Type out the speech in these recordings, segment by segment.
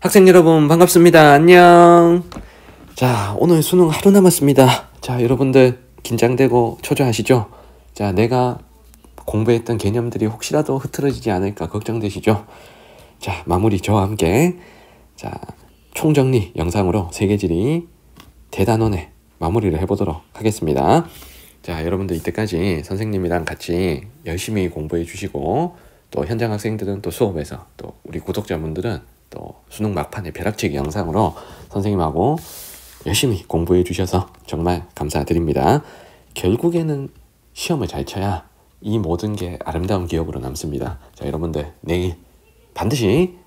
학생 여러분 반갑습니다. 안녕. 자, 오늘 수능 하루 남았습니다. 자, 여러분들 긴장되고 초조하시죠? 자, 내가 공부했던 개념들이 혹시라도 흐트러지지 않을까 걱정되시죠? 자, 마무리 저와 함께 자, 총정리 영상으로 세계지리 대단원의 마무리를 해보도록 하겠습니다. 자, 여러분들 이때까지 선생님이랑 같이 열심히 공부해 주시고 또 현장 학생들은 또 수업에서 또 우리 구독자분들은 또 수능 막판의 벼락치기 영상으로 선생님하고 열심히 공부해 주셔서 정말 감사드립니다. 결국에는 시험을 잘 쳐야 이 모든 게 아름다운 기억으로 남습니다. 자, 여러분들 내일 반드시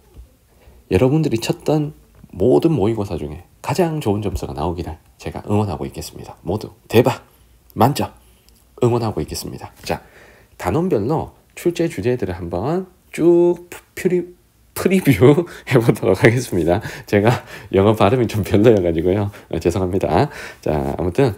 여러분들이 쳤던 모든 모의고사 중에 가장 좋은 점수가 나오기를 제가 응원하고 있겠습니다. 모두 대박 만점 응원하고 있겠습니다. 자, 단원별로 출제 주제들을 한번 쭉 프리뷰 해보도록 하겠습니다. 제가 영어 발음이 좀 별로여가지고요. 죄송합니다. 자, 아무튼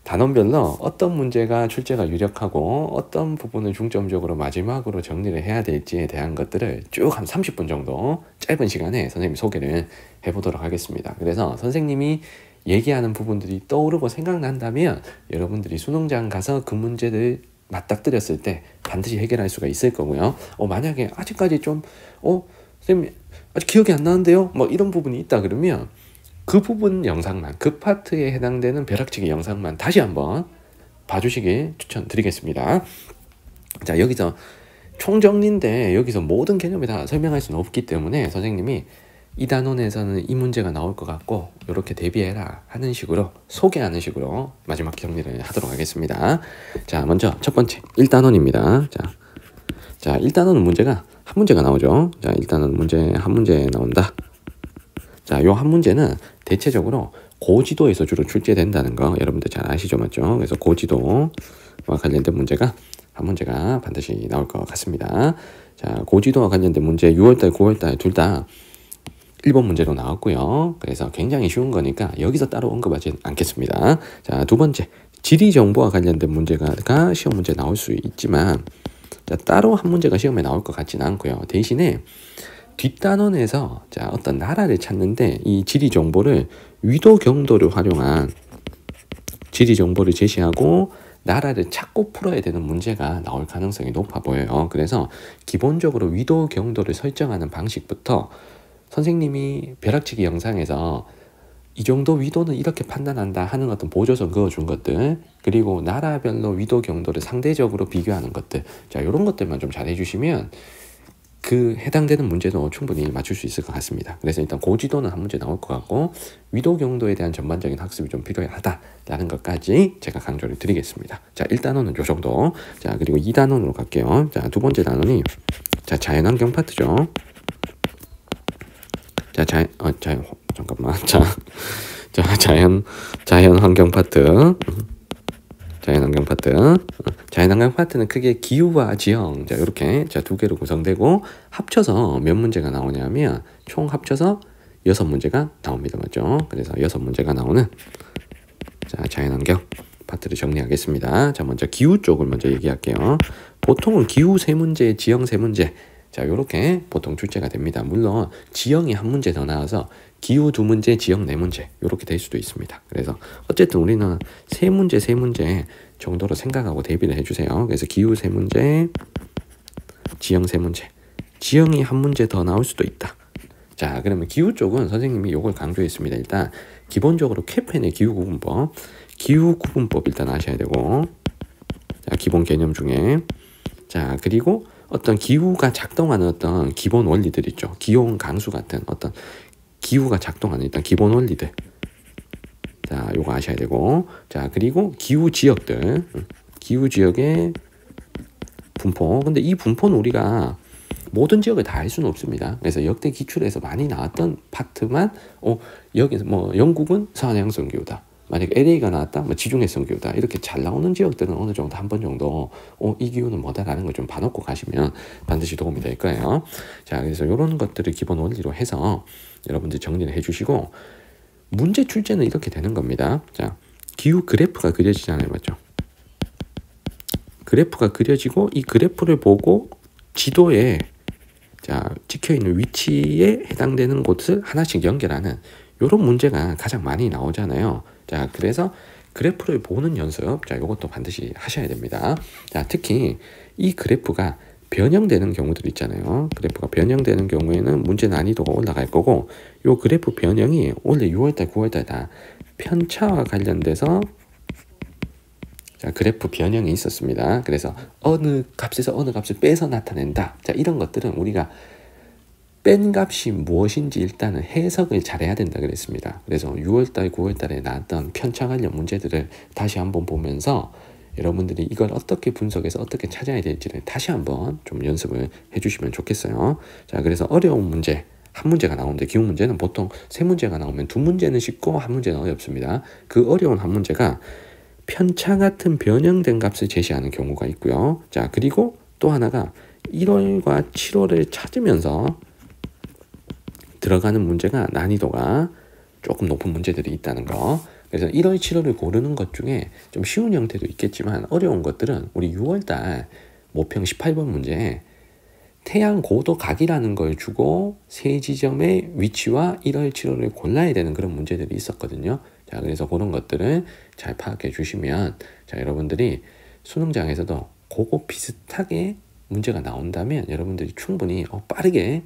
단원별로 어떤 문제가 출제가 유력하고 어떤 부분을 중점적으로 마지막으로 정리를 해야 될지에 대한 것들을 쭉 한 30분 정도 짧은 시간에 선생님이 소개를 해보도록 하겠습니다. 그래서 선생님이 얘기하는 부분들이 떠오르고 생각난다면 여러분들이 수능장 가서 그 문제를 맞닥뜨렸을 때 반드시 해결할 수가 있을 거고요. 만약에 아직까지 좀 선생님 아직 기억이 안 나는데요? 뭐 이런 부분이 있다 그러면 그 부분 영상만, 그 파트에 해당되는 벼락치기 영상만 다시 한번 봐주시길 추천드리겠습니다. 자, 여기서 총정리인데 여기서 모든 개념을 다 설명할 수는 없기 때문에 선생님이 이 단원에서는 이 문제가 나올 것 같고 이렇게 대비해라 하는 식으로 소개하는 식으로 마지막 정리를 하도록 하겠습니다. 자, 먼저 첫 번째 1단원입니다. 자 1단원은 문제가 한 문제가 나오죠. 자, 일단은 한 문제 나온다. 자, 요 한 문제는 대체적으로 고지도에서 주로 출제된다는 거 여러분들 잘 아시죠? 맞죠? 그래서 고지도와 관련된 문제가 한 문제가 반드시 나올 것 같습니다. 자, 고지도와 관련된 문제 6월달, 9월달 둘 다 1번 문제로 나왔고요. 그래서 굉장히 쉬운 거니까 여기서 따로 언급하지 않겠습니다. 자, 두 번째 지리 정보와 관련된 문제가 시험 문제 나올 수 있지만 자, 따로 한 문제가 시험에 나올 것 같지는 않고요. 대신에 뒷단원에서 자, 어떤 나라를 찾는데 이 지리 정보를 위도 경도를 활용한 지리 정보를 제시하고 나라를 찾고 풀어야 되는 문제가 나올 가능성이 높아 보여요. 그래서 기본적으로 위도 경도를 설정하는 방식부터 선생님이 벼락치기 영상에서 이 정도 위도는 이렇게 판단한다 하는 어떤 보조선 그어준 것들, 그리고 나라별로 위도 경도를 상대적으로 비교하는 것들, 자, 이런 것들만 좀 잘 해주시면 그 해당되는 문제도 충분히 맞출 수 있을 것 같습니다. 그래서 일단 고지도는 한 문제 나올 것 같고 위도 경도에 대한 전반적인 학습이 좀 필요하다라는 것까지 제가 강조를 드리겠습니다. 자, 1단원은 요 정도. 자, 그리고 2단원으로 갈게요. 자, 두 번째 단원이 자, 자연환경 파트죠. 자, 잠깐만. 자연환경 파트. 자연환경 파트는 크게 기후와 지형, 자, 이렇게 자, 두 개로 구성되고 합쳐서 몇 문제가 나오냐면 총 합쳐서 6문제가 나옵니다. 맞죠? 그래서 6문제가 나오는 자, 자연환경 파트를 정리하겠습니다. 자, 먼저 기후 쪽을 먼저 얘기할게요. 보통은 기후 3문제, 지형 3문제, 자, 요렇게 보통 출제가 됩니다. 물론 지형이 한 문제 더 나와서 기후 2문제, 지형 4문제 요렇게 될 수도 있습니다. 그래서 어쨌든 우리는 3문제 정도로 생각하고 대비를 해주세요. 그래서 기후 3문제, 지형 3문제, 지형이 한 문제 더 나올 수도 있다. 자, 그러면 기후 쪽은 선생님이 요걸 강조했습니다. 일단 기본적으로 케펜의 기후 구분법 일단 아셔야 되고, 자, 기본 개념 중에 자, 그리고 어떤 기후가 작동하는 어떤 기본 원리들 있죠. 기온 강수 같은 어떤 기후가 작동하는 일단 기본 원리들. 자, 요거 아셔야 되고, 자, 그리고 기후 지역들, 기후 지역의 분포. 근데 이 분포는 우리가 모든 지역을 다 알 수는 없습니다. 그래서 역대 기출에서 많이 나왔던 파트만 여기서 뭐 영국은 서한해양성 기후다. 만약 LA가 나왔다, 뭐 지중해성 기후다. 이렇게 잘 나오는 지역들은 어느 정도 한 번 정도 이 기후는 뭐다라는 걸 좀 봐놓고 가시면 반드시 도움이 될 거예요. 자, 그래서 이런 것들을 기본 원리로 해서 여러분들 정리를 해주시고 문제 출제는 이렇게 되는 겁니다. 자, 기후 그래프가 그려지잖아요, 맞죠? 그래프가 그려지고 이 그래프를 보고 지도에 자, 찍혀있는 위치에 해당되는 곳을 하나씩 연결하는 이런 문제가 가장 많이 나오잖아요. 자, 그래서 그래프를 보는 연습, 자, 이것도 반드시 하셔야 됩니다. 자, 특히 이 그래프가 변형되는 경우들 있잖아요. 그래프가 변형되는 경우에는 문제 난이도가 올라갈 거고, 이 그래프 변형이 원래 6월달, 9월달 다 편차와 관련돼서 자, 그래프 변형이 있었습니다. 그래서 어느 값에서 어느 값을 빼서 나타낸다. 자, 이런 것들은 우리가 뺀 값이 무엇인지 일단은 해석을 잘해야 된다 그랬습니다. 그래서 6월달, 9월달에 나왔던 편차 관련 문제들을 다시 한번 보면서 여러분들이 이걸 어떻게 분석해서 어떻게 찾아야 될지를 다시 한번 좀 연습을 해주시면 좋겠어요. 자, 그래서 어려운 문제 한 문제가 나오는데 기본 문제는 보통 세 문제가 나오면 두 문제는 쉽고 한 문제는 어렵습니다. 그 어려운 한 문제가 편차 같은 변형된 값을 제시하는 경우가 있고요. 자, 그리고 또 하나가 1월과 7월을 찾으면서 들어가는 문제가 난이도가 조금 높은 문제들이 있다는 거. 그래서 1월, 7월을 고르는 것 중에 좀 쉬운 형태도 있겠지만 어려운 것들은 우리 6월달 모평 18번 문제에 태양 고도 각이라는 걸 주고 세 지점의 위치와 1월, 7월을 골라야 되는 그런 문제들이 있었거든요. 자, 그래서 그런 것들을 잘 파악해 주시면 자, 여러분들이 수능장에서도 그거 비슷하게 문제가 나온다면 여러분들이 충분히 빠르게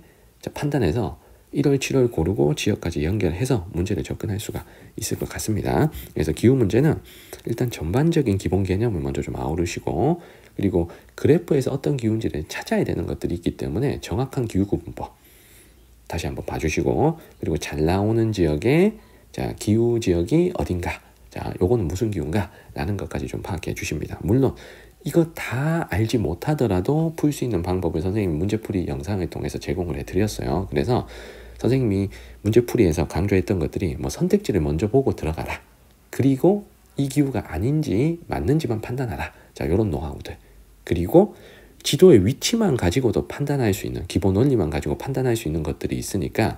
판단해서 1월, 7월 고르고 지역까지 연결해서 문제를 접근할 수가 있을 것 같습니다. 그래서 기후 문제는 일단 전반적인 기본 개념을 먼저 좀 아우르시고, 그리고 그래프에서 어떤 기후인지를 찾아야 되는 것들이 있기 때문에 정확한 기후 구분법 다시 한번 봐주시고, 그리고 잘 나오는 지역에 자, 기후 지역이 어딘가, 자, 요거는 무슨 기후인가 라는 것까지 좀 파악해 주십니다. 물론 이거 다 알지 못하더라도 풀 수 있는 방법을 선생님이 문제풀이 영상을 통해서 제공을 해드렸어요. 그래서 선생님이 문제풀이에서 강조했던 것들이 뭐 선택지를 먼저 보고 들어가라, 그리고 이 기후가 아닌지 맞는지만 판단하라, 자, 이런 노하우들, 그리고 지도의 위치만 가지고도 판단할 수 있는 기본 원리만 가지고 판단할 수 있는 것들이 있으니까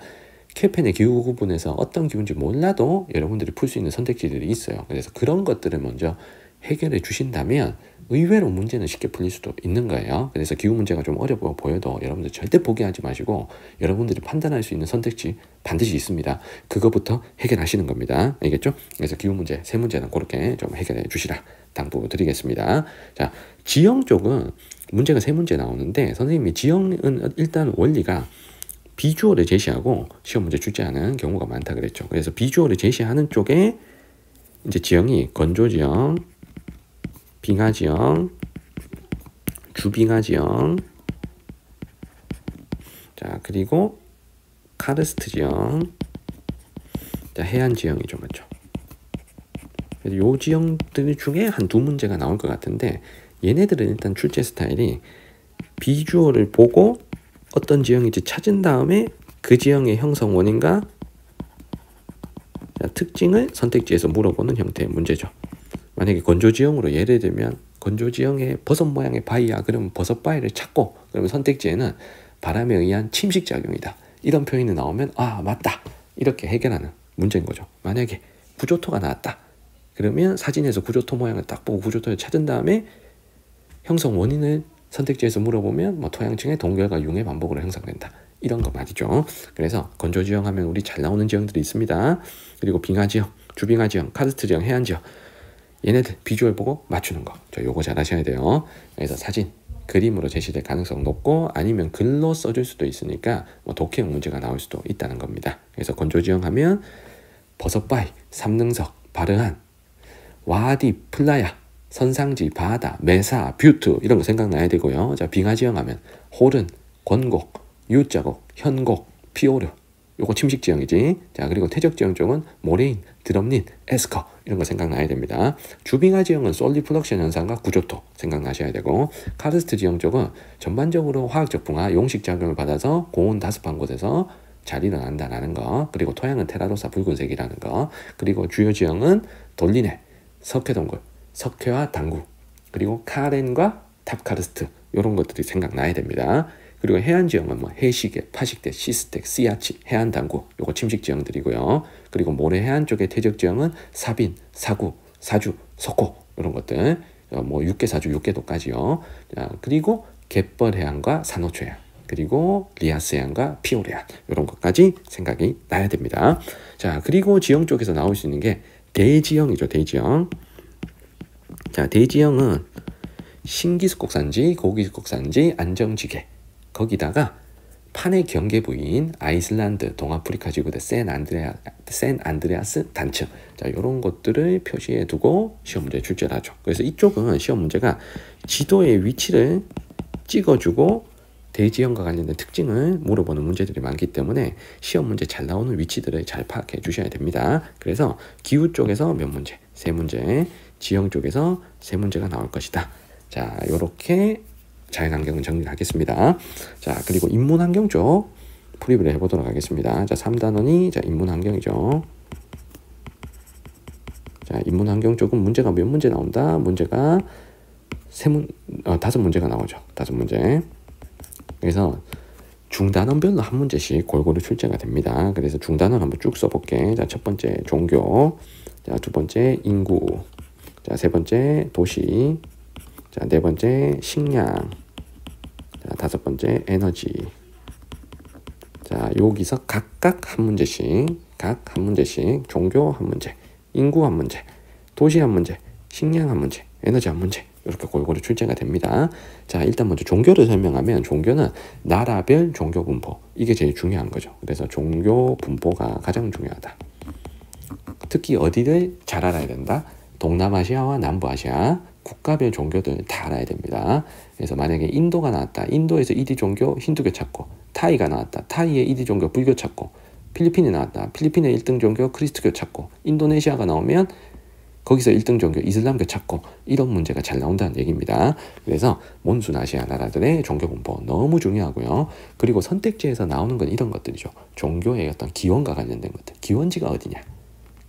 캘펜의 기후 구분에서 어떤 기후인지 몰라도 여러분들이 풀 수 있는 선택지들이 있어요. 그래서 그런 것들을 먼저 해결해 주신다면 의외로 문제는 쉽게 풀릴 수도 있는 거예요. 그래서 기후 문제가 좀 어려워 보여도 여러분들 절대 포기하지 마시고 여러분들이 판단할 수 있는 선택지 반드시 있습니다. 그거부터 해결하시는 겁니다. 알겠죠? 그래서 기후 문제 세 문제는 그렇게 좀 해결해 주시라 당부드리겠습니다. 자, 지형 쪽은 문제가 세 문제 나오는데 선생님이 지형은 일단 원리가 비주얼을 제시하고 시험 문제 출제하는 경우가 많다 그랬죠. 그래서 비주얼을 제시하는 쪽에 이제 지형이 건조지형, 빙하지형, 주빙하지형, 자, 그리고 카르스트지형, 자, 해안지형이죠, 맞죠? 그래서 요 지형들 중에 한 두 문제가 나올 것 같은데 얘네들은 일단 출제 스타일이 비주얼을 보고 어떤 지형인지 찾은 다음에 그 지형의 형성 원인과 특징을 선택지에서 물어보는 형태의 문제죠. 만약에 건조지형으로 예를 들면 건조지형의 버섯 모양의 바위야, 그러면 버섯 바위를 찾고 그러면 선택지에는 바람에 의한 침식작용이다, 이런 표현이 나오면 아, 맞다, 이렇게 해결하는 문제인 거죠. 만약에 구조토가 나왔다 그러면 사진에서 구조토 모양을 딱 보고 구조토를 찾은 다음에 형성 원인을 선택지에서 물어보면 뭐 토양층의 동결과 융의 반복으로 형성된다, 이런 거 말이죠. 그래서 건조지형 하면 우리 잘 나오는 지형들이 있습니다. 그리고 빙하지형, 주빙하지형, 카르스트지형, 해안지형, 얘네들 비주얼 보고 맞추는 거, 저 요거 잘 하셔야 돼요. 그래서 사진, 그림으로 제시될 가능성 높고 아니면 글로 써줄 수도 있으니까 뭐 독해형 문제가 나올 수도 있다는 겁니다. 그래서 건조지형 하면 버섯바위, 삼능석, 바르한, 와디, 플라야, 선상지, 바다, 메사, 뷰트, 이런 거 생각나야 되고요. 자, 빙하지형 하면 호른, 권곡, U자곡, 현곡, 피오르, 요거 침식지형이지. 자, 그리고 퇴적지형 쪽은 모레인, 드럼린, 에스커, 이런 거 생각나야 됩니다. 주빙하지형은 솔리플럭션 현상과 구조토 생각나셔야 되고, 카르스트 지형 쪽은 전반적으로 화학적 붕화, 용식작용을 받아서 고온 다습한 곳에서 잘 일어난다라는 거, 그리고 토양은 테라로사 붉은색이라는 거, 그리고 주요 지형은 돌리네, 석회동굴, 석회와 당구, 그리고 카렌과 탑카르스트, 이런 것들이 생각나야 됩니다. 그리고 해안지형은 뭐 해시계, 파식대, 시스텍, 씨아치, 해안당구, 요거 침식지형들이고요. 그리고 모래 해안 쪽의 퇴적지형은 사빈, 사구, 사주, 석호, 이런 것들, 뭐 육계사주, 육계도까지요. 자, 그리고 갯벌해안과 산호초해안, 그리고 리아스얀과 피오레안 이런 것까지 생각이 나야 됩니다. 자, 그리고 지형 쪽에서 나올 수 있는 게 대지형이죠. 대지형. 자, 대지형은 신기습곡산지, 고기습곡산지, 안정지계 거기다가 판의 경계 부위인 아이슬란드, 동아프리카 지구대 샌안드레아스 단층, 자, 이런 것들을 표시해 두고 시험 문제 출제를 하죠. 그래서 이쪽은 시험 문제가 지도의 위치를 찍어주고 대지형과 관련된 특징을 물어보는 문제들이 많기 때문에 시험 문제 잘 나오는 위치들을 잘 파악해 주셔야 됩니다. 그래서 기후 쪽에서 몇 문제, 3문제, 지형 쪽에서 3문제가 나올 것이다. 자, 요렇게 자연환경은 정리를 하겠습니다. 자, 그리고 인문환경 쪽 프리뷰를 해보도록 하겠습니다. 자, 3단원이 자, 인문환경이죠. 자, 인문환경 쪽은 문제가 몇 문제 나온다? 문제가 5문제가 나오죠. 5문제. 그래서 중단원별로 한 문제씩 골고루 출제가 됩니다. 그래서 중단원 한번 쭉 써볼게. 자, 첫 번째 종교, 자, 두 번째 인구, 자, 세 번째 도시, 자, 네 번째 식량, 자, 다섯 번째 에너지. 자, 여기서 각각 한 문제씩, 종교 한 문제, 인구 한 문제, 도시 한 문제, 식량 한 문제, 에너지 한 문제, 이렇게 골고루 출제가 됩니다. 자, 일단 먼저 종교를 설명하면 종교는 나라별 종교 분포, 이게 제일 중요한 거죠. 그래서 종교 분포가 가장 중요하다. 특히 어디를 잘 알아야 된다? 동남아시아와 남부아시아 국가별 종교들 다 알아야 됩니다. 그래서 만약에 인도가 나왔다. 인도에서 1위 종교 힌두교 찾고, 타이가 나왔다. 타이의 1위 종교 불교 찾고, 필리핀이 나왔다. 필리핀의 1등 종교 크리스트교 찾고, 인도네시아가 나오면 거기서 1등 종교 이슬람교 찾고, 이런 문제가 잘 나온다는 얘기입니다. 그래서 몬순 아시아 나라들의 종교 분포 너무 중요하고요. 그리고 선택지에서 나오는 건 이런 것들이죠. 종교의 어떤 기원과 관련된 것들. 기원지가 어디냐.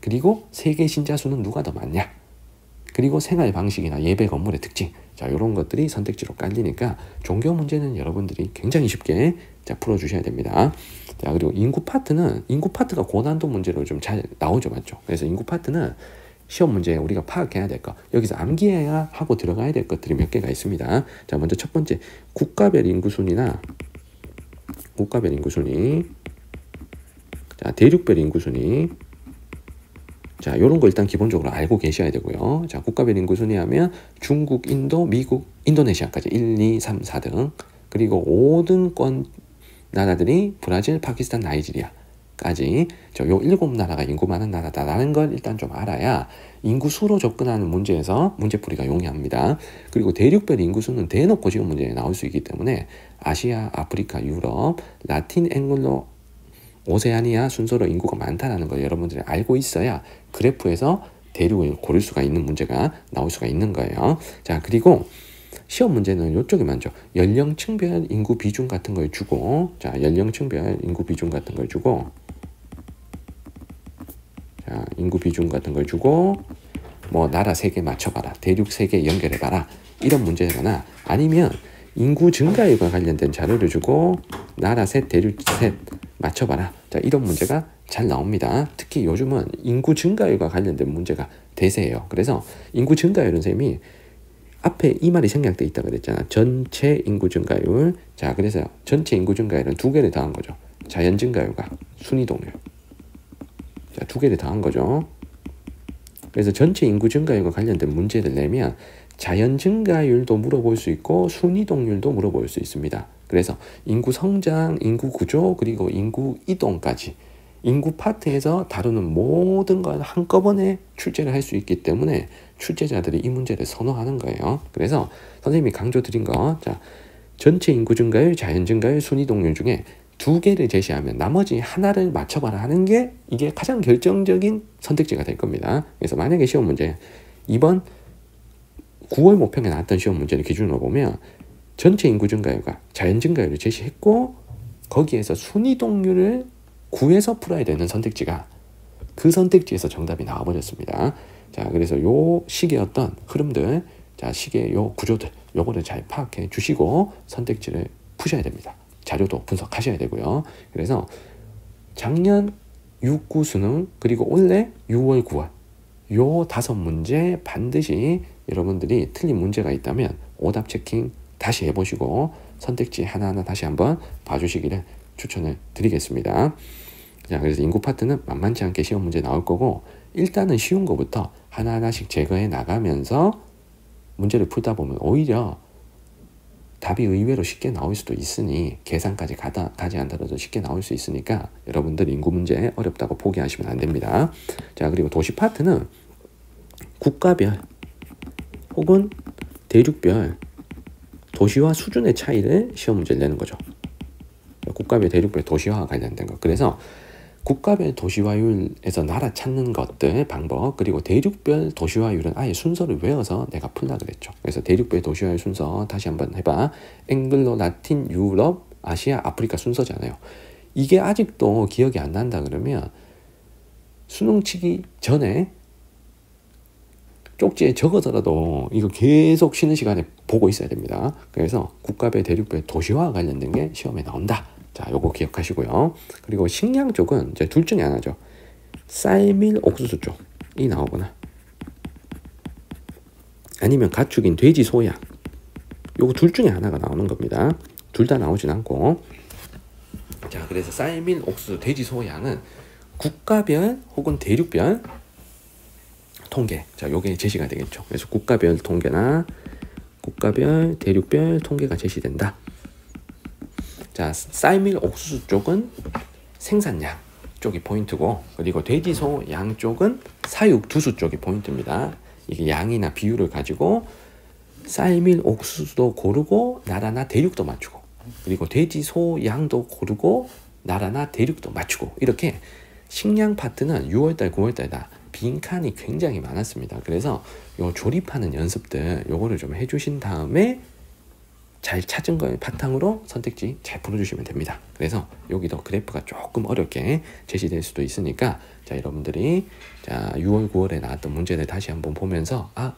그리고 세계 신자 수는 누가 더 많냐. 그리고 생활 방식이나 예배 건물의 특징, 자, 이런 것들이 선택지로 깔리니까 종교 문제는 여러분들이 굉장히 쉽게 자, 풀어주셔야 됩니다. 자, 그리고 인구 파트가 고난도 문제로 좀 잘 나오죠, 맞죠? 그래서 인구 파트는 시험 문제에 우리가 파악해야 될 것, 여기서 암기해야 하고 들어가야 될 것들이 몇 개가 있습니다. 자, 먼저 첫 번째 국가별 인구순위, 자, 대륙별 인구순위. 자, 요런 거 일단 기본적으로 알고 계셔야 되고요. 자, 국가별 인구 순위하면 중국, 인도, 미국, 인도네시아까지 1, 2, 3, 4등. 그리고 5등권 나라들이 브라질, 파키스탄, 나이지리아까지 요 7나라가 인구 많은 나라다라는 걸 일단 좀 알아야 인구 수로 접근하는 문제에서 문제풀이가 용이합니다. 그리고 대륙별 인구 수는 대놓고 지금 문제에 나올 수 있기 때문에 아시아, 아프리카, 유럽, 라틴 앵글로 오세아니아 순서로 인구가 많다는 걸 여러분들이 알고 있어야 그래프에서 대륙을 고를 수가 있는 문제가 나올 수가 있는 거예요. 자, 그리고 시험 문제는 이쪽이 많죠. 연령층별 인구 비중 같은 걸 주고, 자, 연령층별 인구 비중 같은 걸 주고, 자, 인구 비중 같은 걸 주고, 뭐 나라 3개 맞춰봐라, 대륙 3개 연결해봐라, 이런 문제거나, 아니면 인구 증가율과 관련된 자료를 주고 나라 셋, 대륙 셋 맞춰봐라. 자, 이런 문제가 잘 나옵니다. 특히 요즘은 인구 증가율과 관련된 문제가 대세예요. 그래서 인구 증가율은 쌤이 앞에 이 말이 생략돼 있다 그랬잖아. 전체 인구 증가율. 자, 그래서 전체 인구 증가율은 2개를 더한 거죠. 자연 증가율과 순위 동률. 자, 2개를 더한 거죠. 그래서 전체 인구 증가율과 관련된 문제를 내면 자연 증가율도 물어볼 수 있고 순위 동률도 물어볼 수 있습니다. 그래서 인구 성장, 인구 구조, 그리고 인구 이동까지 인구 파트에서 다루는 모든 걸 한꺼번에 출제를 할 수 있기 때문에 출제자들이 이 문제를 선호하는 거예요. 그래서 선생님이 강조드린 거, 자, 전체 인구 증가율, 자연 증가율, 순위 동률 중에 2개를 제시하면 나머지 하나를 맞춰봐라 하는 게 이게 가장 결정적인 선택지가 될 겁니다. 그래서 만약에 시험 문제 이번 9월 모평에 나왔던 시험 문제를 기준으로 보면 전체 인구 증가율과 자연 증가율을 제시했고 거기에서 순위 동률을 구해서 풀어야 되는 선택지가 그 선택지에서 정답이 나와버렸습니다. 자, 그래서 요 식의 어떤 흐름들, 자, 식의 요 구조들, 요거를 잘 파악해 주시고 선택지를 푸셔야 됩니다. 자료도 분석하셔야 되고요. 그래서 작년 6, 9 수능 그리고 올해 6월, 9월 요 5문제 반드시 여러분들이 틀린 문제가 있다면 오답 체킹 다시 해보시고 선택지 하나하나 다시 한번 봐주시기를 추천을 드리겠습니다. 자, 그래서 인구 파트는 만만치 않게 시험 문제 나올 거고, 일단은 쉬운 거부터 하나하나씩 제거해 나가면서 문제를 풀다 보면 오히려 답이 의외로 쉽게 나올 수도 있으니, 계산까지 가지 않더라도 쉽게 나올 수 있으니까 여러분들 인구 문제 어렵다고 포기하시면 안 됩니다. 자, 그리고 도시 파트는 국가별 혹은 대륙별 도시화 수준의 차이를 시험 문제를 내는 거죠. 국가별, 대륙별 도시화와 관련된 것. 그래서 국가별 도시화율에서 나라 찾는 것들 방법, 그리고 대륙별 도시화율은 아예 순서를 외워서 내가 풀라 그랬죠. 그래서 대륙별 도시화율 순서 다시 한번 해봐. 앵글로, 라틴, 유럽, 아시아, 아프리카 순서잖아요. 이게 아직도 기억이 안 난다 그러면 수능 치기 전에 쪽지에 적어서라도 이거 계속 쉬는 시간에 보고 있어야 됩니다. 그래서 국가별, 대륙별 도시화와 관련된 게 시험에 나온다. 자, 요거 기억하시고요. 그리고 식량 쪽은 이제 둘 중에 하나죠. 쌀, 밀, 옥수수 쪽이 나오거나 아니면 가축인 돼지, 소양, 요거 둘 중에 하나가 나오는 겁니다. 둘 다 나오진 않고. 자, 그래서 쌀, 밀, 옥수수, 돼지, 소양은 국가별 혹은 대륙별 통계, 자, 요게 제시가 되겠죠. 그래서 국가별 통계나 국가별, 대륙별 통계가 제시된다. 자, 쌀, 밀, 옥수수 쪽은 생산량 쪽이 포인트고, 그리고 돼지, 소, 양 쪽은 사육, 두수 쪽이 포인트입니다. 이게 양이나 비율을 가지고 쌀, 밀, 옥수수도 고르고 나라나 대륙도 맞추고, 그리고 돼지, 소, 양도 고르고 나라나 대륙도 맞추고, 이렇게 식량 파트는 6월달, 9월달 빈칸이 굉장히 많았습니다. 그래서 요 조립하는 연습들 요거를 좀 해주신 다음에 잘 찾은 거에 바탕으로 선택지 잘 풀어주시면 됩니다. 그래서 여기도 그래프가 조금 어렵게 제시될 수도 있으니까, 자, 여러분들이 자 6월, 9월에 나왔던 문제를 다시 한번 보면서, 아,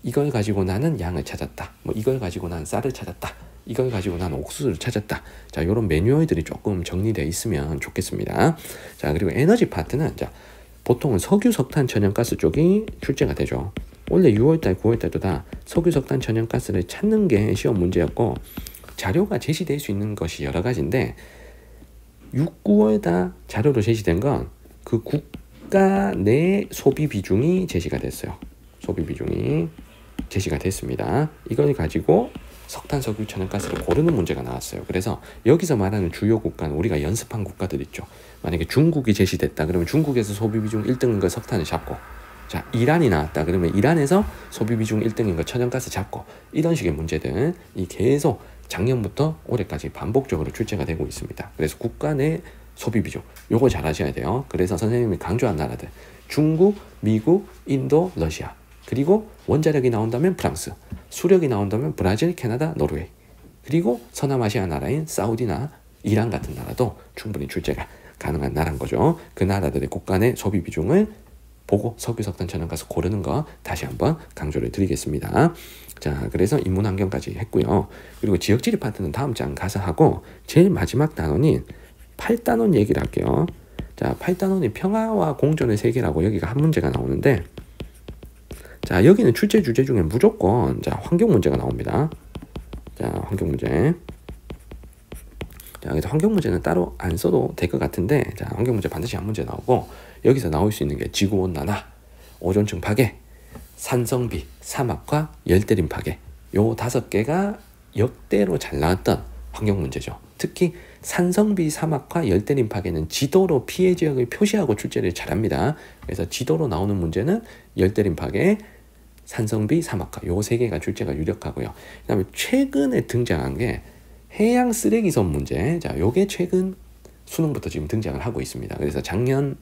이걸 가지고 나는 양을 찾았다, 뭐 이걸 가지고 난 쌀을 찾았다, 이걸 가지고 난 옥수수를 찾았다. 자, 이런 매뉴얼들이 조금 정리되어 있으면 좋겠습니다. 자, 그리고 에너지 파트는 자, 보통은 석유, 석탄, 천연가스 쪽이 출제가 되죠. 원래 6월달, 9월달도 다 석유, 석탄, 천연가스를 찾는 게 시험 문제였고, 자료가 제시될 수 있는 것이 여러 가지인데 6, 9월 다 자료로 제시된 건 그 국가 내 소비 비중이 제시가 됐어요. 소비 비중이 제시가 됐습니다. 이걸 가지고 석탄, 석유, 천연가스를 고르는 문제가 나왔어요. 그래서 여기서 말하는 주요 국가는 우리가 연습한 국가들 있죠. 만약에 중국이 제시됐다 그러면 중국에서 소비 비중 1등인 걸 석탄을 잡고, 자, 이란이 나왔다 그러면 이란에서 소비 비중 1등인 거 천연가스 잡고, 이런 식의 문제들이 계속 작년부터 올해까지 반복적으로 출제가 되고 있습니다. 그래서 국가 내 소비 비중 요거 잘 아셔야 돼요. 그래서 선생님이 강조한 나라들 중국, 미국, 인도, 러시아, 그리고 원자력이 나온다면 프랑스, 수력이 나온다면 브라질, 캐나다, 노르웨이, 그리고 서남아시아 나라인 사우디나 이란 같은 나라도 충분히 출제가 가능한 나라인 거죠. 그 나라들의 국가 내 소비 비중을 보고 석유, 석탄, 천연가스 고르는 거 다시 한번 강조를 드리겠습니다. 자, 그래서 인문 환경까지 했고요. 그리고 지역지리 파트는 다음 장 가서 하고, 제일 마지막 단원인 8단원 얘기를 할게요. 자, 8단원이 평화와 공존의 세계라고 여기가 한 문제가 나오는데, 자, 여기는 출제 주제 중에 무조건 자, 환경 문제가 나옵니다. 자, 환경 문제. 자, 그래서 환경 문제는 따로 안 써도 될 것 같은데, 자, 환경 문제 반드시 한 문제 나오고, 여기서 나올 수 있는 게 지구온난화, 오존층 파괴, 산성비, 사막화, 열대림 파괴, 요 5개가 역대로 잘 나왔던 환경 문제죠. 특히 산성비, 사막화, 열대림 파괴는 지도로 피해 지역을 표시하고 출제를 잘합니다. 그래서 지도로 나오는 문제는 열대림 파괴, 산성비, 사막화 요 3개가 출제가 유력하고요. 그 다음에 최근에 등장한 게 해양 쓰레기선 문제. 자, 요게 최근 수능부터 지금 등장을 하고 있습니다. 그래서 작년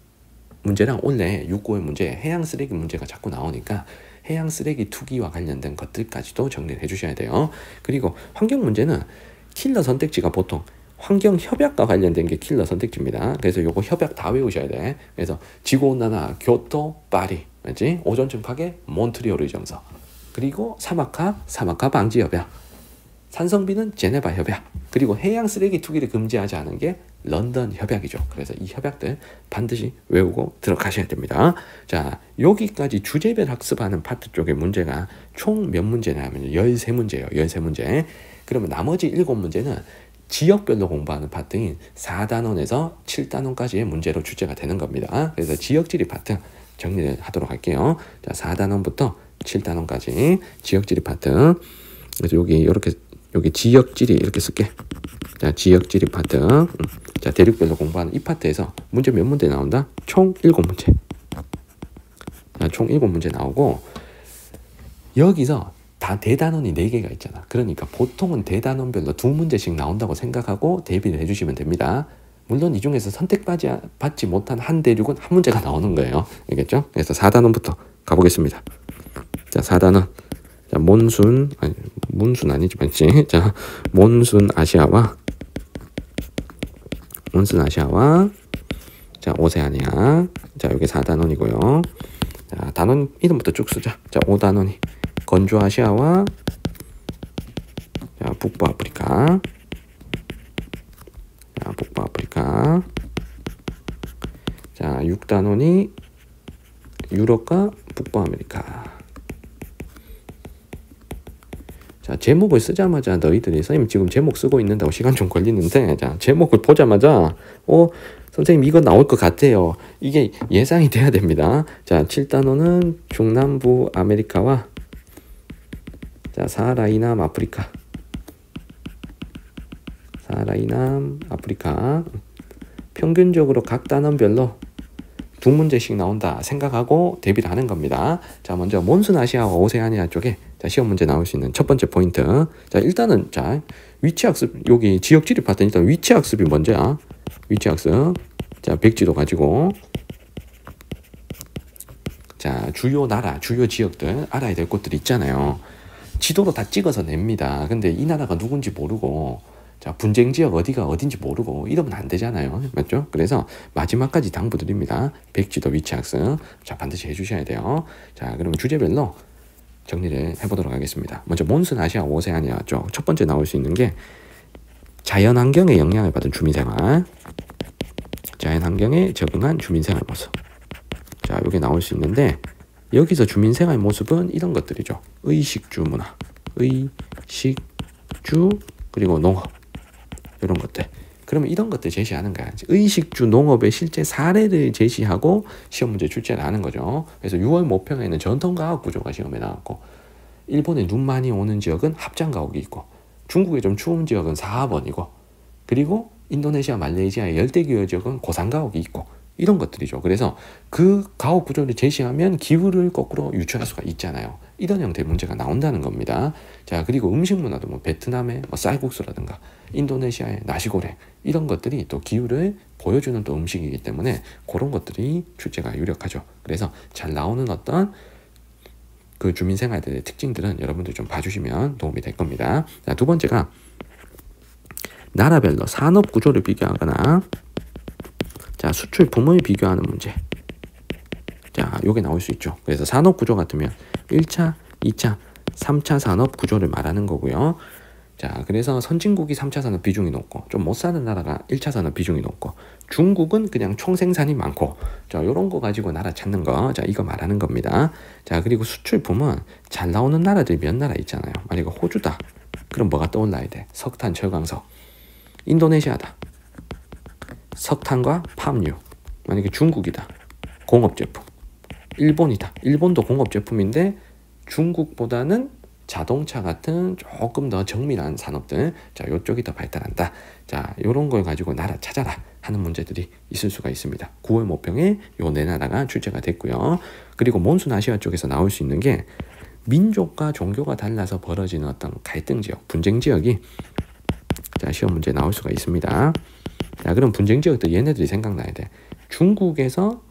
문제랑 올해 6, 9월 문제 해양 쓰레기 문제가 자꾸 나오니까 해양 쓰레기 투기와 관련된 것들까지도 정리를 해주셔야 돼요. 그리고 환경 문제는 킬러 선택지가 보통 환경협약과 관련된 게 킬러 선택지입니다. 그래서 요거 협약 다 외우셔야 돼. 그래서 지구온난화, 교토, 파리, 맞지? 오존층 파괴, 몬트리올 의정서, 그리고 사막화, 사막화 방지 협약, 산성비는 제네바 협약, 그리고 해양 쓰레기 투기를 금지하지 않은 게 런던 협약이죠. 그래서 이 협약들 반드시 외우고 들어가셔야 됩니다. 자, 여기까지 주제별 학습하는 파트 쪽의 문제가 총 몇 문제냐면 13문제예요. 13문제. 그러면 나머지 7문제는 지역별로 공부하는 파트인 4단원에서 7단원까지의 문제로 출제가 되는 겁니다. 그래서 지역지리 파트 정리를 하도록 할게요. 자, 4단원부터 7단원까지 지역지리 파트. 그래서 여기 지역지리 이렇게 쓸게. 자, 지역지리 파트. 자, 대륙별로 공부하는 이 파트에서 문제 몇 문제 나온다? 총 7문제. 자, 총 7문제 나오고, 여기서 다 대단원이 4개가 있잖아. 그러니까 보통은 대단원별로 2문제씩 나온다고 생각하고 대비를 해주시면 됩니다. 물론 이 중에서 선택받지 못한 한 대륙은 한 문제가 나오는 거예요. 알겠죠? 그래서 4단원부터 가보겠습니다. 자, 4단원. 자, 문순 아니지, 맞지? 자, 몬순 아시아와 자, 오세아니아. 자, 여기 4단원이고요. 자, 단원 이름부터 쭉 쓰자. 자, 5단원이 건조 아시아와 자, 북부 아프리카. 자, 북부 아프리카. 자, 6단원이 유럽과 북부 아메리카. 자, 제목을 쓰자마자 너희들이 선생님 지금 제목 쓰고 있는다고 시간 좀 걸리는데, 자, 제목을 보자마자 선생님 이거 나올 것 같아요. 이게 예상이 돼야 됩니다. 자, 7단원은 중남부 아메리카와 자, 사하라 이남 아프리카. 평균적으로 각 단원별로 2문제씩 나온다 생각하고 대비를 하는 겁니다. 자, 먼저 몬순 아시아와 오세아니아 쪽에 자, 시험 문제 나올 수 있는 첫 번째 포인트. 자, 일단은 자, 위치 학습, 여기 지역지리 파트 일단 위치 학습이 먼저야. 위치 학습. 자, 백지도 가지고 자, 주요 나라, 주요 지역들 알아야 될 곳들이 있잖아요. 지도로 다 찍어서 냅니다. 근데 이 나라가 누군지 모르고 자, 분쟁 지역 어디가 어딘지 모르고 이러면 안 되잖아요. 맞죠? 그래서 마지막까지 당부드립니다. 백지도 위치 학습. 자, 반드시 해주셔야 돼요. 자, 그러면 주제별로 정리를 해보도록 하겠습니다. 먼저 몬순 아시아 오세아니아 쪽 첫 번째 나올 수 있는 게 자연환경에 영향을 받은 주민생활. 자연환경에 적응한 주민생활 모습. 자, 여기 나올 수 있는데 여기서 주민생활 모습은 이런 것들이죠. 의식주 문화, 의식주 그리고 농업 이런 것들. 그러면 이런 것들 제시하는 거야. 의식주 농업의 실제 사례를 제시하고 시험 문제 출제를 하는 거죠. 그래서 6월 모평에는 전통과학 구조가 시험에 나왔고, 일본에 눈 많이 오는 지역은 합장가옥이 있고, 중국에 좀 추운 지역은 사하번이고, 그리고 인도네시아, 말레이시아의 열대기후 지역은 고산가옥이 있고, 이런 것들이죠. 그래서 그 가옥 구조를 제시하면 기후를 거꾸로 유추할 수가 있잖아요. 이런 형태의 문제가 나온다는 겁니다. 자, 그리고 음식 문화도 뭐 베트남의 쌀국수라든가 인도네시아의 나시고랭 이런 것들이 또 기후를 보여주는 또 음식이기 때문에 그런 것들이 출제가 유력하죠. 그래서 잘 나오는 어떤 그 주민생활들의 특징들은 여러분들 좀 봐주시면 도움이 될 겁니다. 자, 두 번째가 나라별로 산업 구조를 비교하거나 자, 수출 부문을 비교하는 문제. 자, 요게 나올 수 있죠. 그래서 산업 구조 같으면 1차, 2차, 3차 산업 구조를 말하는 거고요. 자, 그래서 선진국이 3차 산업 비중이 높고 좀 못 사는 나라가 1차 산업 비중이 높고 중국은 그냥 총생산이 많고 자, 요런 거 가지고 나라 찾는 거. 자, 이거 말하는 겁니다. 자, 그리고 수출품은 잘 나오는 나라들이 몇 나라 있잖아요. 만약에 호주다. 그럼 뭐가 떠올라야 돼? 석탄, 철광석. 인도네시아다. 석탄과 팜유. 만약에 중국이다. 공업제품. 일본이다. 일본도 공업제품인데 중국보다는 자동차 같은 조금 더 정밀한 산업들. 자, 요쪽이 더 발달한다. 자, 요런 걸 가지고 나라 찾아라 하는 문제들이 있을 수가 있습니다. 9월 모평에 요 네 나라가 출제가 됐고요. 그리고 몬순 아시아 쪽에서 나올 수 있는 게 민족과 종교가 달라서 벌어지는 어떤 갈등 지역, 분쟁 지역이 자, 시험 문제에 나올 수가 있습니다. 자, 그럼 분쟁 지역들 얘네들이 생각나야 돼. 중국에서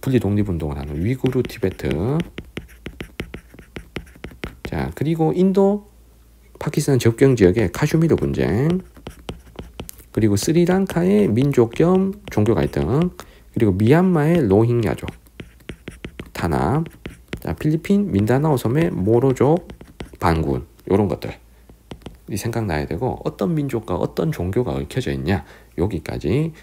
분리 독립운동을 하는 위구르 티베트. 자, 그리고 인도 파키스탄 접경 지역의 카슈미르 분쟁. 그리고 스리랑카의 민족 겸 종교 갈등. 그리고 미얀마의 로힝야족 탄압. 자, 필리핀 민다나오 섬의 모로족 반군. 요런 것들. 생각나야 되고 어떤 민족과 어떤 종교가 얽혀져 있냐 여기까지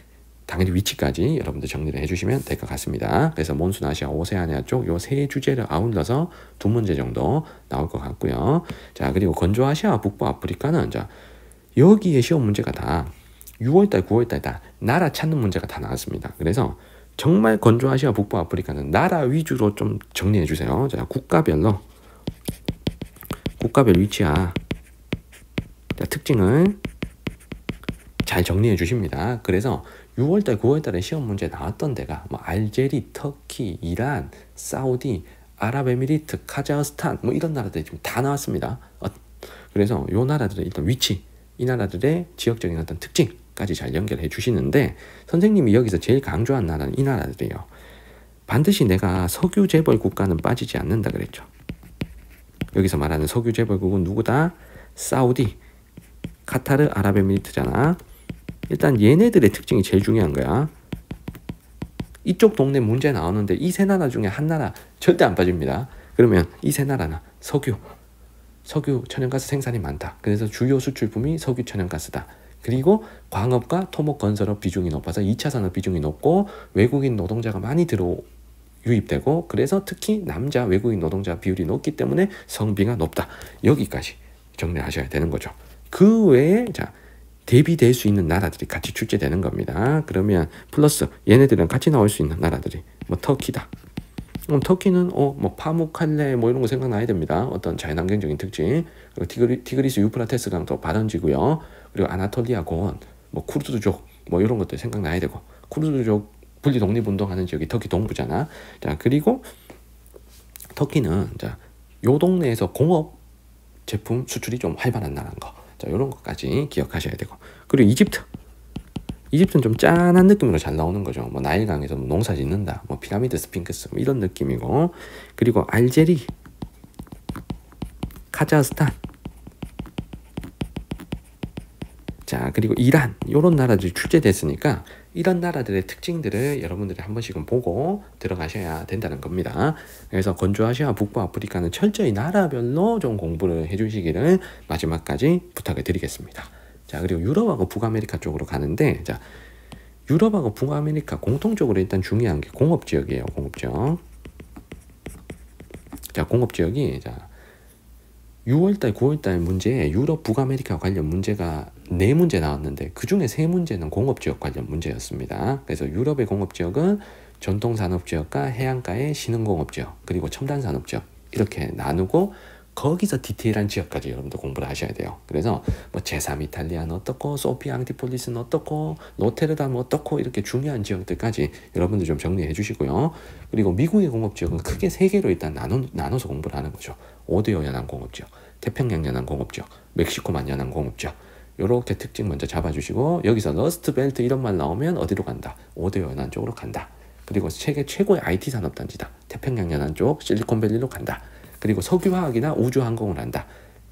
당연히 위치까지 여러분들 정리를 해주시면 될 것 같습니다. 그래서 몬순 아시아, 오세아니아 쪽 요 세 주제를 아울러서 2문제 정도 나올 것 같고요. 자, 그리고 건조 아시아, 북부 아프리카는 자 여기에 시험 문제가 다 6월달, 9월달 다 나라 찾는 문제가 다 나왔습니다. 그래서 정말 건조 아시아, 북부 아프리카는 나라 위주로 좀 정리해 주세요. 자, 국가별로 국가별 위치와 자, 특징을 잘 정리해 주십니다. 그래서 6월달, 9월달에 시험 문제 나왔던 데가 뭐 알제리, 터키, 이란, 사우디, 아랍에미리트, 카자흐스탄 뭐 이런 나라들이 지금 다 나왔습니다. 그래서 요 나라들의 일단 위치, 이 나라들의 지역적인 어떤 특징까지 잘 연결해 주시는데 선생님이 여기서 제일 강조한 나라는 이 나라들이에요. 반드시 내가 석유 재벌 국가는 빠지지 않는다 그랬죠. 여기서 말하는 석유 재벌국은 누구다? 사우디, 카타르, 아랍에미리트잖아. 일단 얘네들의 특징이 제일 중요한 거야. 이쪽 동네 문제 나오는데 이 세 나라 중에 한 나라 절대 안 빠집니다. 그러면 이 세 나라는 석유, 천연가스 생산이 많다. 그래서 주요 수출품이 석유, 천연가스다. 그리고 광업과 토목 건설업 비중이 높아서 2차 산업 비중이 높고 외국인 노동자가 많이 유입되고 그래서 특히 남자 외국인 노동자 비율이 높기 때문에 성비가 높다. 여기까지 정리하셔야 되는 거죠. 그 외에 자 대비될 수 있는 나라들이 같이 출제되는 겁니다. 그러면 플러스 얘네들은 같이 나올 수 있는 나라들이 뭐 터키다. 그럼 터키는 뭐 파묵칼레 뭐 이런 거 생각나야 됩니다. 어떤 자연환경적인 특징. 그리고 티그리스 유프라테스 강도 발원지고요. 그리고 아나톨리아 고원, 뭐 쿠르드족 뭐 이런 것들 생각나야 되고 쿠르드족 분리 독립운동하는 지역이 터키 동부잖아. 자, 그리고 터키는 자, 요 동네에서 공업 제품 수출이 좀 활발한 나라인 거. 자, 이런 것까지 기억하셔야 되고. 그리고 이집트는 좀 짠한 느낌으로 잘 나오는 거죠. 뭐 나일강에서 뭐 농사 짓는다, 뭐 피라미드 스핑크스 뭐 이런 느낌이고. 그리고 알제리, 카자흐스탄, 자, 그리고 이란 이런 나라들이 출제됐으니까 이런 나라들의 특징들을 여러분들이 한 번씩은 보고 들어가셔야 된다는 겁니다. 그래서 건조아시아, 북부 아프리카는 철저히 나라별로 좀 공부를 해주시기를 마지막까지 부탁을 드리겠습니다. 자, 그리고 유럽하고 북아메리카 쪽으로 가는데 자, 유럽하고 북아메리카 공통적으로 일단 중요한 게 공업지역이에요. 공업지역. 자, 공업지역이 자 6월달, 9월달 문제에 유럽, 북아메리카 관련 문제가 4문제 나왔는데 그 중에 3문제는 공업지역 관련 문제였습니다. 그래서 유럽의 공업지역은 전통산업지역과 해안가의 신흥공업지역 그리고 첨단산업지역 이렇게 나누고 거기서 디테일한 지역까지 여러분들 공부를 하셔야 돼요. 그래서 뭐 제3 이탈리아는 어떻고 소피아 앙티폴리스는 어떻고 로테르담은 어떻고 이렇게 중요한 지역들까지 여러분들 좀 정리해 주시고요. 그리고 미국의 공업지역은 크게 3개로 일단 나눠서 공부를 하는 거죠. 오데오 연안 공업지역, 태평양 연안 공업지역, 멕시코만 연안 공업지역 이렇게 특징 먼저 잡아주시고 여기서 러스트 벨트 이런 말 나오면 어디로 간다? 오데오 연안 쪽으로 간다. 그리고 세계 최고의 IT 산업단지다. 태평양 연안 쪽 실리콘밸리로 간다. 그리고 석유화학이나 우주항공을 한다.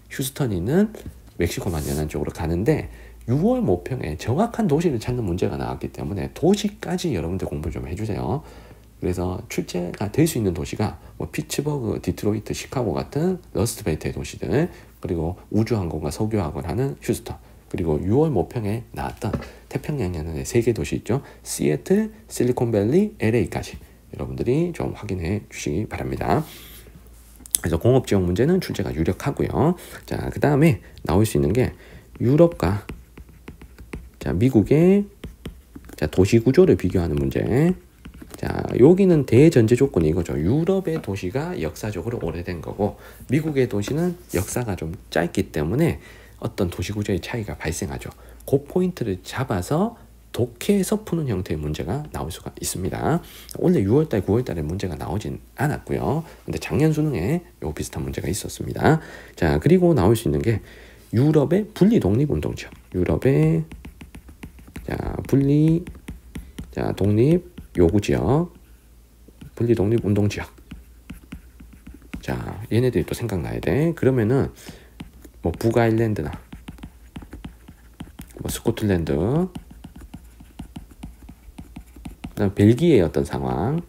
휴스턴이 있는 멕시코만 연안 쪽으로 가는데 6월 모평에 정확한 도시를 찾는 문제가 나왔기 때문에 도시까지 여러분들 공부 좀 해주세요. 그래서 출제가 될 수 있는 도시가 뭐 피츠버그, 디트로이트, 시카고 같은 러스트벨트의 도시들 그리고 우주항공과 석유화학을 하는 휴스턴 그리고 6월 모평에 나왔던 태평양 연안의 3개 도시 있죠. 시애틀, 실리콘밸리, LA까지 여러분들이 좀 확인해 주시기 바랍니다. 그래서 공업지역 문제는 출제가 유력하고요. 자, 그 다음에 나올 수 있는 게 유럽과 자, 미국의 자, 도시 구조를 비교하는 문제. 자, 여기는 대전제 조건이 이거죠. 유럽의 도시가 역사적으로 오래된 거고 미국의 도시는 역사가 좀 짧기 때문에 어떤 도시 구조의 차이가 발생하죠. 그 포인트를 잡아서 독해에서 푸는 형태의 문제가 나올 수가 있습니다. 원래 6월달, 9월달에 문제가 나오진 않았고요. 근데 작년 수능에 요 비슷한 문제가 있었습니다. 자, 그리고 나올 수 있는 게 유럽의 분리 독립운동지역. 유럽의 자, 독립 요구지역, 분리 독립운동지역. 자, 얘네들이 또 생각나야 돼. 그러면은 뭐 북아일랜드나 뭐 스코틀랜드 그다음 벨기에의 어떤 상황,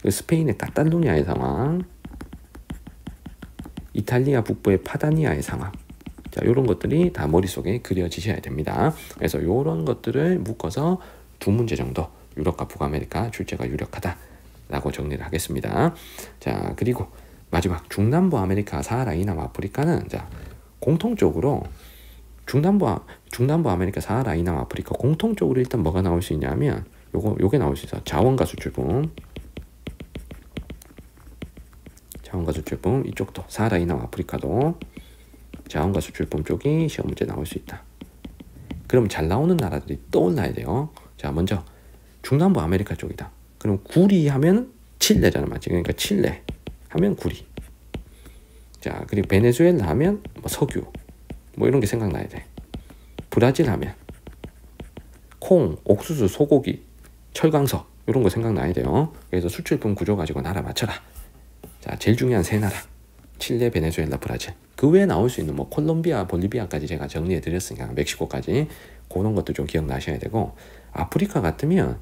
스페인의 카탈루냐의 상황, 이탈리아 북부의 파다니아의 상황. 자, 이런 것들이 다 머릿속에 그려지셔야 됩니다. 그래서 이런 것들을 묶어서 두 문제 정도 유럽과 북아메리카 출제가 유력하다라고 정리를 하겠습니다. 자, 그리고 마지막 중남부 아메리카, 사하라 이남 아프리카는 자, 공통적으로 중남부 아메리카, 사하라 이남 아프리카 공통적으로 일단 뭐가 나올 수 있냐면 요게 나올 수 있어. 자원과 수출품. 자원과 수출품 이쪽도 사하라 이남 아프리카도 자원과 수출품 쪽이 시험 문제 나올 수 있다. 그럼 잘 나오는 나라들이 떠올라야 돼요. 자, 먼저 중남부 아메리카 쪽이다. 그럼 구리 하면 칠레잖아, 맞지? 그러니까 칠레 하면 구리. 자, 그리고 베네수엘라 하면 뭐 석유, 뭐 이런 게 생각나야 돼. 브라질 하면 콩, 옥수수, 소고기, 철강석 이런 거 생각나야 돼요. 그래서 수출품 구조 가지고 나라 맞춰라. 자, 제일 중요한 세 나라. 칠레, 베네수엘라, 브라질. 그 외에 나올 수 있는 뭐 콜롬비아, 볼리비아까지 제가 정리해 드렸으니까 멕시코까지 그런 것도 좀 기억나셔야 되고, 아프리카 같으면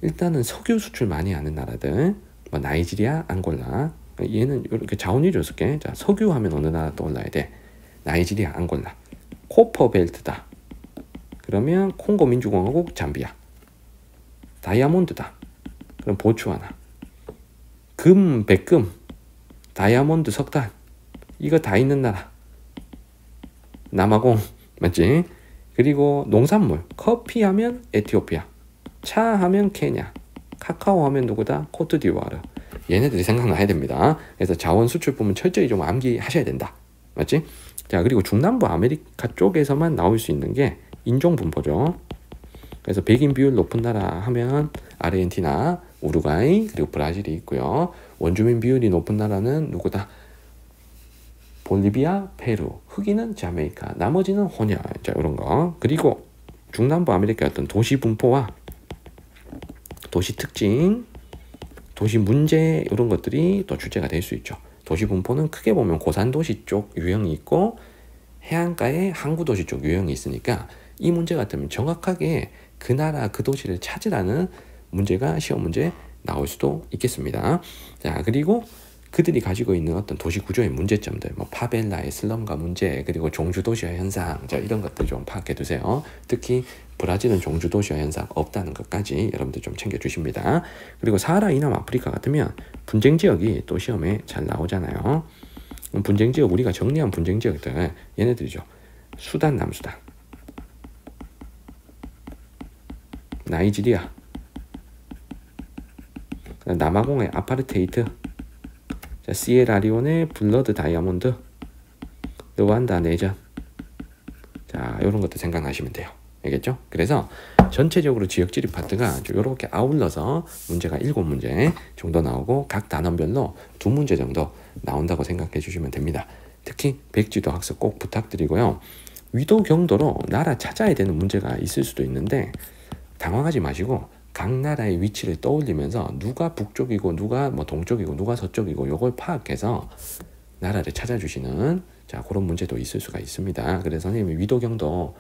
일단은 석유 수출 많이 하는 나라들, 뭐 나이지리아, 앙골라. 얘는 이렇게 자원이 좋을게. 자, 석유 하면 어느 나라 떠올라야 돼? 나이지리아, 앙골라. 코퍼 벨트다. 그러면 콩고 민주공화국, 잠비아. 다이아몬드다. 그럼 보츠와나. 금, 백금, 다이아몬드, 석탄. 이거 다 있는 나라. 남아공, 맞지? 그리고 농산물, 커피 하면 에티오피아, 차 하면 케냐, 카카오 하면 누구다? 코트디부아르. 얘네들이 생각나야 됩니다. 그래서 자원 수출품은 철저히 좀 암기하셔야 된다. 맞지? 자, 그리고 중남부 아메리카 쪽에서만 나올 수 있는 게 인종 분포죠. 그래서 백인 비율 높은 나라 하면 아르헨티나, 우루과이, 그리고 브라질이 있고요. 원주민 비율이 높은 나라는 누구다? 볼리비아, 페루, 흑인은 자메이카, 나머지는 혼혈. 자, 이런 거. 그리고 중남부 아메리카의 어떤 도시 분포와 도시 특징, 도시 문제 이런 것들이 또 주제가 될 수 있죠. 도시 분포는 크게 보면 고산도시 쪽 유형이 있고 해안가의 항구도시 쪽 유형이 있으니까 이 문제 같으면 정확하게 그 나라 그 도시를 찾으라는 문제가 시험 문제 나올 수도 있겠습니다. 자, 그리고 그들이 가지고 있는 어떤 도시 구조의 문제점들, 뭐 파벨라의 슬럼가 문제, 그리고 종주도시화 현상, 자, 이런 것들 좀 파악해 두세요. 특히 브라질은 종주도시화 현상 없다는 것까지 여러분들 좀 챙겨주십니다. 그리고 사하라 이남 아프리카 같으면 분쟁 지역이 또 시험에 잘 나오잖아요. 분쟁 지역, 우리가 정리한 분쟁 지역들 얘네들이죠. 수단, 남수단, 나이지리아, 남아공의 아파르테이트, 자, 시에라리온의 블러드 다이아몬드, 르완다 내전. 자, 이런 것도 생각나시면 돼요. 알겠죠? 그래서 전체적으로 지역지리 파트가 이렇게 아울러서 문제가 7문제 정도 나오고 각 단원별로 2문제 정도 나온다고 생각해 주시면 됩니다. 특히 백지도 학습 꼭 부탁드리고요. 위도 경도로 나라 찾아야 되는 문제가 있을 수도 있는데 당황하지 마시고 각 나라의 위치를 떠올리면서 누가 북쪽이고 누가 뭐 동쪽이고 누가 서쪽이고 요걸 파악해서 나라를 찾아주시는, 자, 그런 문제도 있을 수가 있습니다. 그래서 선생님이 위도경도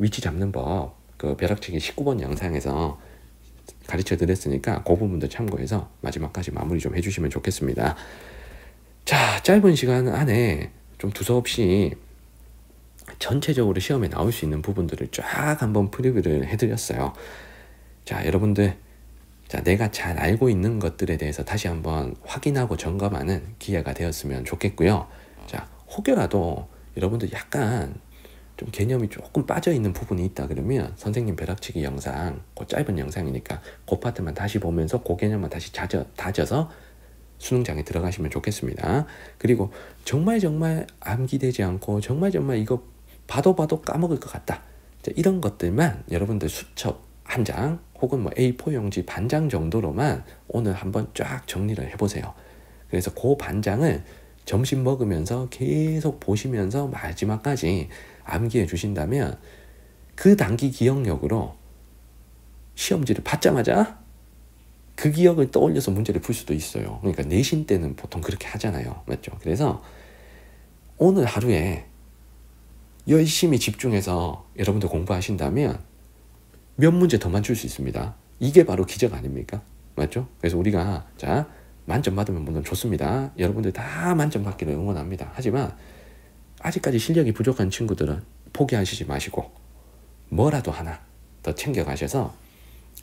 위치 잡는 법 그 벼락치기 19번 영상에서 가르쳐 드렸으니까 그 부분도 참고해서 마지막까지 마무리 좀 해주시면 좋겠습니다. 자, 짧은 시간 안에 좀 두서없이 전체적으로 시험에 나올 수 있는 부분들을 쫙 한번 프리뷰를 해드렸어요. 자, 여러분들, 자, 내가 잘 알고 있는 것들에 대해서 다시 한번 확인하고 점검하는 기회가 되었으면 좋겠고요. 자, 혹여라도 여러분들 약간 좀 개념이 조금 빠져있는 부분이 있다 그러면 선생님 벼락치기 영상, 그 짧은 영상이니까 그 파트만 다시 보면서 그 개념만 다시 다져서 수능장에 들어가시면 좋겠습니다. 그리고 정말 암기되지 않고 정말 이거 봐도 까먹을 것 같다, 자, 이런 것들만 여러분들 수첩 한 장 혹은 뭐 A4 용지 반장 정도로만 오늘 한번 쫙 정리를 해보세요. 그래서 그 반장을 점심 먹으면서 계속 보시면서 마지막까지 암기해 주신다면 그 단기 기억력으로 시험지를 받자마자 그 기억을 떠올려서 문제를 풀 수도 있어요. 그러니까 내신 때는 보통 그렇게 하잖아요. 맞죠? 그래서 오늘 하루에 열심히 집중해서 여러분들 공부하신다면 몇 문제 더 맞출 수 있습니다. 이게 바로 기적 아닙니까? 맞죠? 그래서 우리가, 자, 만점 받으면 물론 좋습니다. 여러분들 다 만점 받기를 응원합니다. 하지만 아직까지 실력이 부족한 친구들은 포기하시지 마시고 뭐라도 하나 더 챙겨가셔서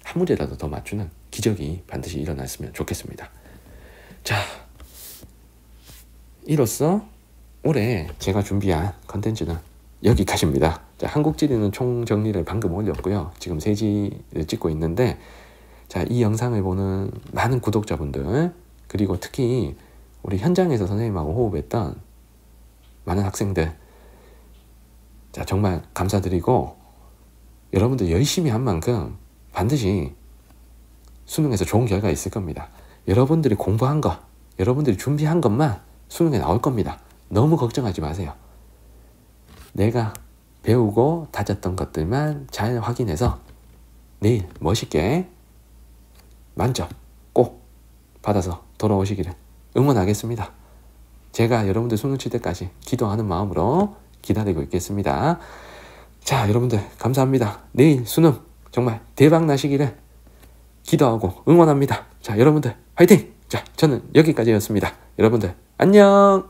한 문제라도 더 맞추는 기적이 반드시 일어났으면 좋겠습니다. 자, 이로써 올해 제가 준비한 컨텐츠는 여기까지입니다. 자, 한국지리는 총정리를 방금 올렸고요. 지금 3지를 찍고 있는데, 자, 이 영상을 보는 많은 구독자분들, 그리고 특히 우리 현장에서 선생님하고 호흡했던 많은 학생들, 자, 정말 감사드리고, 여러분들 열심히 한 만큼 반드시 수능에서 좋은 결과 있을 겁니다. 여러분들이 공부한 거, 여러분들이 준비한 것만 수능에 나올 겁니다. 너무 걱정하지 마세요. 내가 배우고 다졌던 것들만 잘 확인해서 내일 멋있게 만점 꼭 받아서 돌아오시기를 응원하겠습니다. 제가 여러분들 수능 칠 때까지 기도하는 마음으로 기다리고 있겠습니다. 자, 여러분들 감사합니다. 내일 수능 정말 대박 나시기를 기도하고 응원합니다. 자, 여러분들 화이팅! 자, 저는 여기까지였습니다. 여러분들 안녕!